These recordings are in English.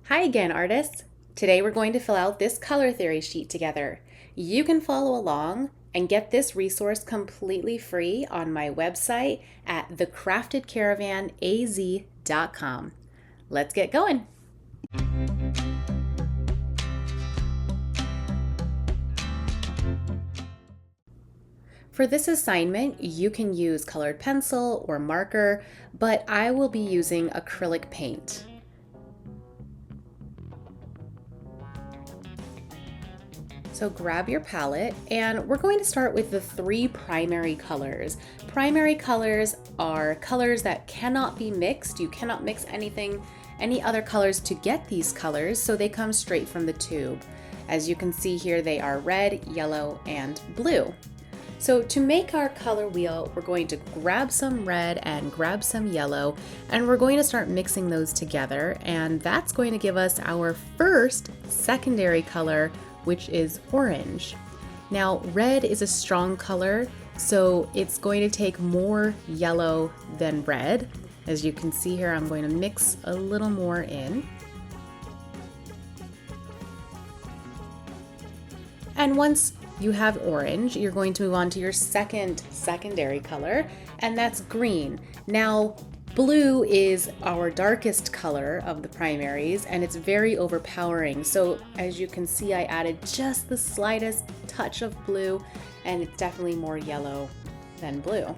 Hi again, artists! Today we're going to fill out this color theory sheet together. You can follow along and get this resource completely free on my website at thecraftedcaravanaz.com. Let's get going! For this assignment, you can use colored pencil or marker, but I will be using acrylic paint. So grab your palette, and we're going to start with the three primary colors. Primary colors are colors that cannot be mixed. You cannot mix any other colors to get these colors, so they come straight from the tube. As you can see here, they are red, yellow, and blue. So to make our color wheel, we're going to grab some red and grab some yellow, and we're going to start mixing those together, and that's going to give us our first secondary color, which is orange. Now, red is a strong color, so it's going to take more yellow than red. As you can see here, I'm going to mix a little more in. And once you have orange, you're going to move on to your second secondary color, and that's green. Now, blue is our darkest color of the primaries, and it's very overpowering. So as you can see, I added just the slightest touch of blue, and it's definitely more yellow than blue.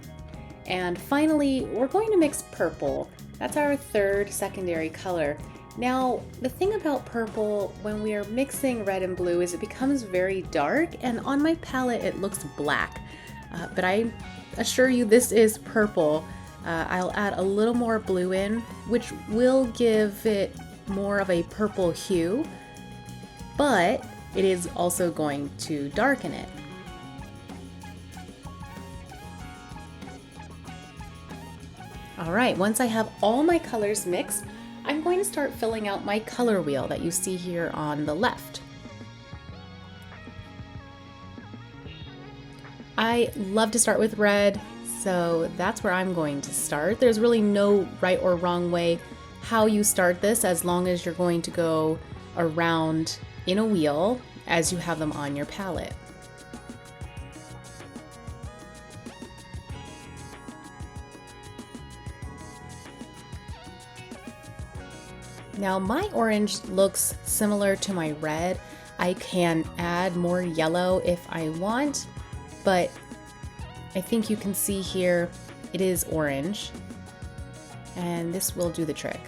And finally, we're going to mix purple. That's our third secondary color. Now, the thing about purple when we are mixing red and blue is it becomes very dark, and on my palette it looks black. But I assure you this is purple. I'll add a little more blue in, which will give it more of a purple hue, but it is also going to darken it. All right, once I have all my colors mixed, I'm going to start filling out my color wheel that you see here on the left. I love to start with red, so that's where I'm going to start. There's really no right or wrong way how you start this, as long as you're going to go around in a wheel as you have them on your palette. Now my orange looks similar to my red. I can add more yellow if I want, but I think you can see here it is orange, and this will do the trick.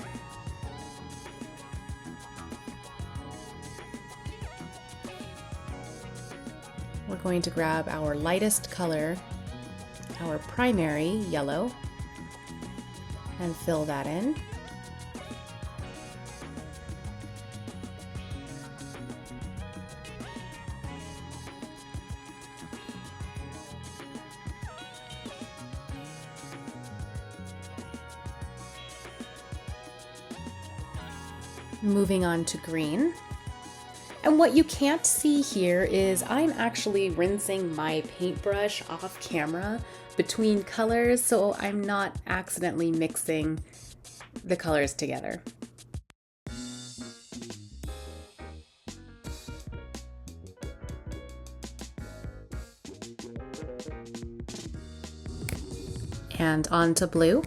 We're going to grab our lightest color, our primary yellow, and fill that in. Moving on to green. And what you can't see here is I'm actually rinsing my paintbrush off camera between colors, so I'm not accidentally mixing the colors together. And on to blue.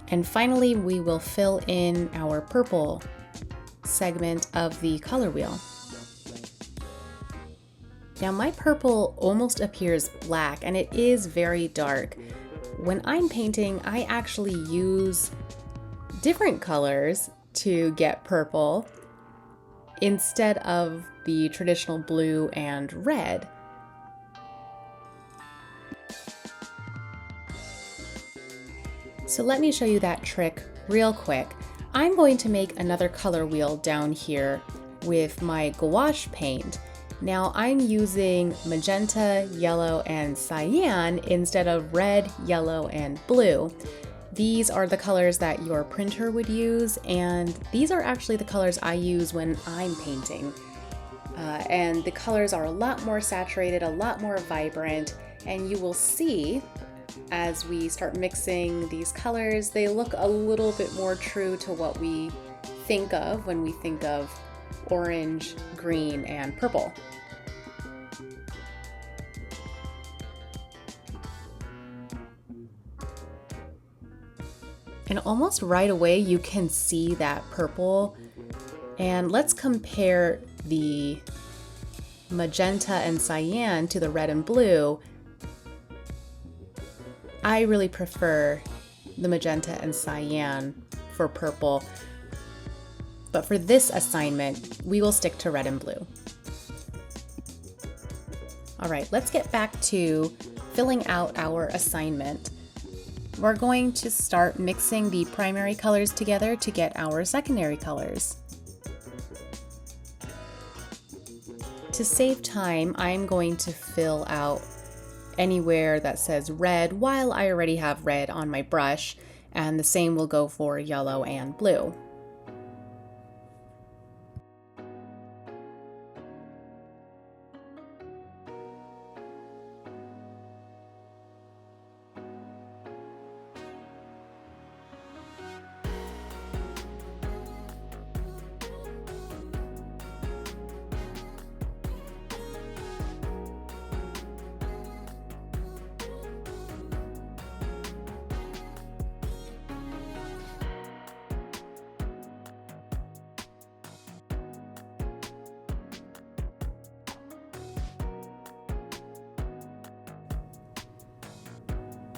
And finally, we will fill in our purple segment of the color wheel. Now my purple almost appears black, and it is very dark. When I'm painting, I actually use different colors to get purple instead of the traditional blue and red. So let me show you that trick real quick. I'm going to make another color wheel down here with my gouache paint. Now I'm using magenta, yellow, and cyan instead of red, yellow, and blue. These are the colors that your printer would use, and these are actually the colors I use when I'm painting. And the colors are a lot more saturated, a lot more vibrant, and you will see as we start mixing these colors, they look a little bit more true to what we think of when we think of orange, green, and purple. And almost right away you can see that purple. And let's compare the magenta and cyan to the red and blue. I really prefer the magenta and cyan for purple, but for this assignment, we will stick to red and blue. All right, let's get back to filling out our assignment. We're going to start mixing the primary colors together to get our secondary colors. To save time, I'm going to fill out anywhere that says red while I already have red on my brush, and the same will go for yellow and blue.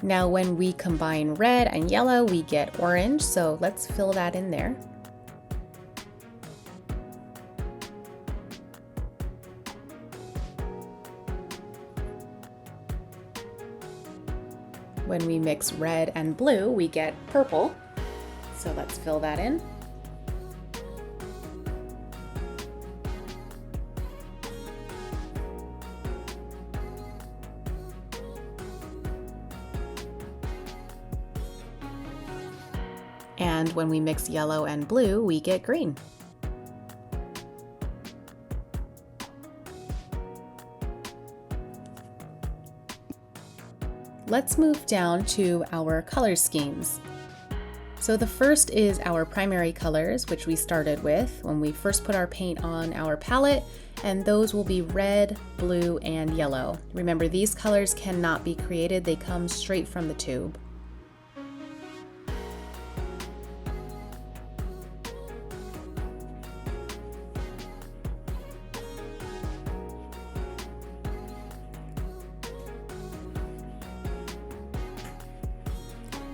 Now when we combine red and yellow, we get orange, so let's fill that in there. When we mix red and blue, we get purple, so let's fill that in. And when we mix yellow and blue, we get green. Let's move down to our color schemes. So the first is our primary colors, which we started with when we first put our paint on our palette, and those will be red, blue, and yellow. Remember, these colors cannot be created, they come straight from the tube.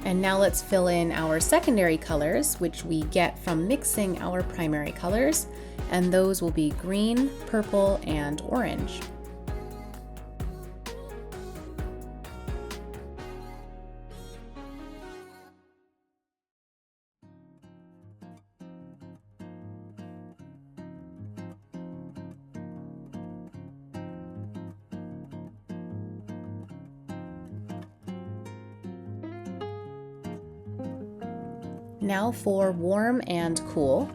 And now let's fill in our secondary colors, which we get from mixing our primary colors, and those will be green, purple, and orange. Now for warm and cool.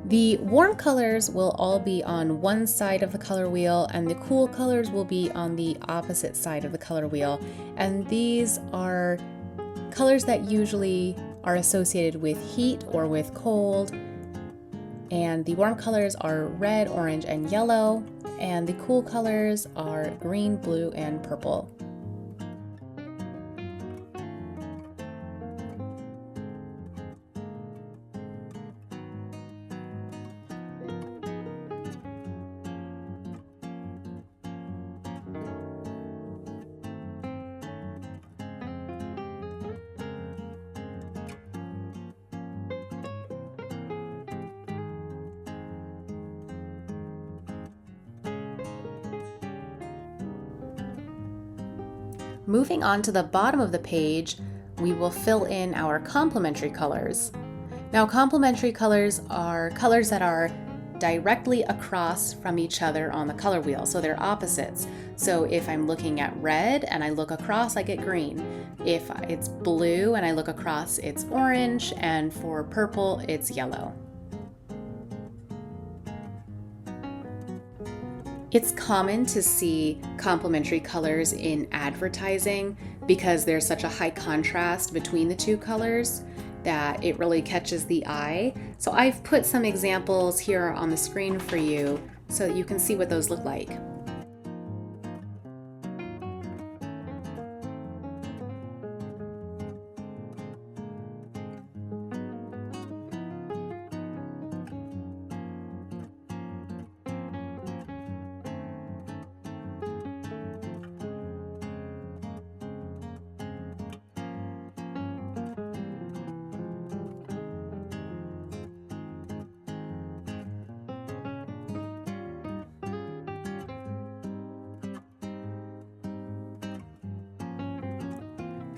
The warm colors will all be on one side of the color wheel, and the cool colors will be on the opposite side of the color wheel. And these are colors that usually are associated with heat or with cold. And the warm colors are red, orange, and yellow, and the cool colors are green, blue, and purple. Moving on to the bottom of the page, we will fill in our complementary colors. Now, complementary colors are colors that are directly across from each other on the color wheel, so they're opposites. So if I'm looking at red and I look across, I get green. If it's blue and I look across, it's orange, and for purple, it's yellow. It's common to see complementary colors in advertising because there's such a high contrast between the two colors that it really catches the eye. So I've put some examples here on the screen for you so that you can see what those look like.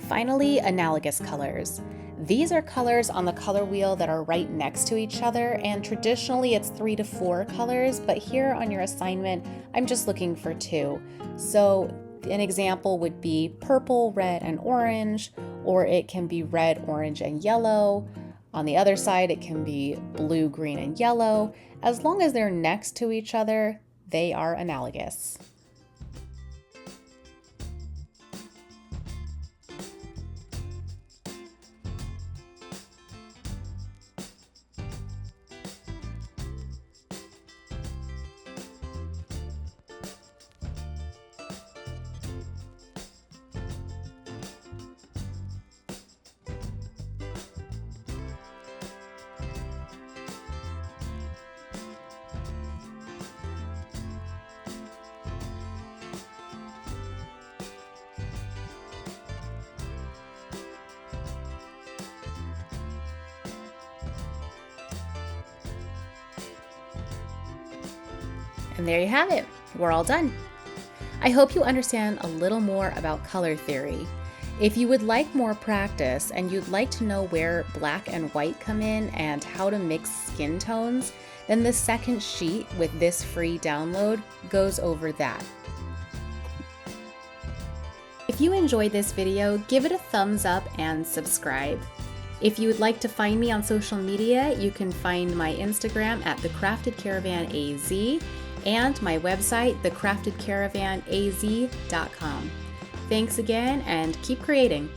Finally, analogous colors. These are colors on the color wheel that are right next to each other, and traditionally it's 3 to 4 colors, but here on your assignment, I'm just looking for 2. So an example would be purple, red, and orange, or it can be red, orange, and yellow. On the other side, it can be blue, green, and yellow. As long as they're next to each other, they are analogous. And there you have it. We're all done. I hope you understand a little more about color theory. If you would like more practice and you'd like to know where black and white come in and how to mix skin tones, then the second sheet with this free download goes over that. If you enjoyed this video, give it a thumbs up and subscribe. If you would like to find me on social media, you can find my Instagram at thecraftedcaravanaz and my website, thecraftedcaravanaz.com. Thanks again and keep creating.